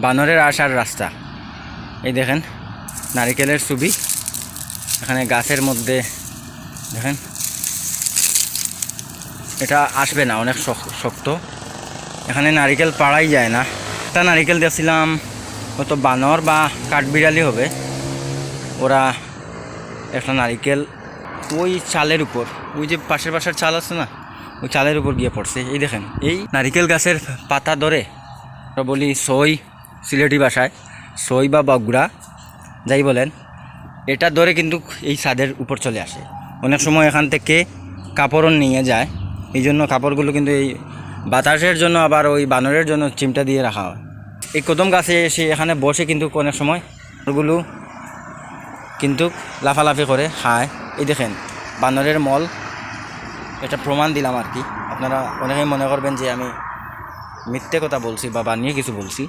বানরের আসার রাস্তা। এই দেখেন নারিকেলের ছবি, এখানে গাছের মধ্যে দেখেন, এটা আসবে না, অনেক শক্ত, এখানে নারিকেল পাড়াই যায় না। একটা নারিকেল দেখছিলাম হয়তো বানর বা কাঠবিড়ালি হবে, ওরা একটা নারিকেল ওই চালের উপর, ওই যে পাশের বাসার চাল আছে না, ওই চালের উপর গিয়ে পড়ছে। এই দেখেন এই নারিকেল গাছের পাতা ধরে, আমরা বলি সই, সিলেটি ভাষায় সই বা বগুড়া যাই বলেন, এটা ধরে কিন্তু এই ছাদের উপর চলে আসে। অনেক সময় এখান থেকে কাপড়ও নিয়ে যায়, এই জন্য কাপড়গুলো কিন্তু এই বাতাসের জন্য আবার ওই বানরের জন্য চিমটা দিয়ে রাখা হয়। এই কদম গাছে এসে এখানে বসে কিন্তু অনেক সময় ওগুলো কিন্তু লাফালাফি করে খায়। এই দেখেন বানরের মল, এটা প্রমাণ দিলাম আর কি। আপনারা অনেকেই মনে করবেন যে আমি মিথ্যে কথা বলছি বা বানিয়ে কিছু বলছি।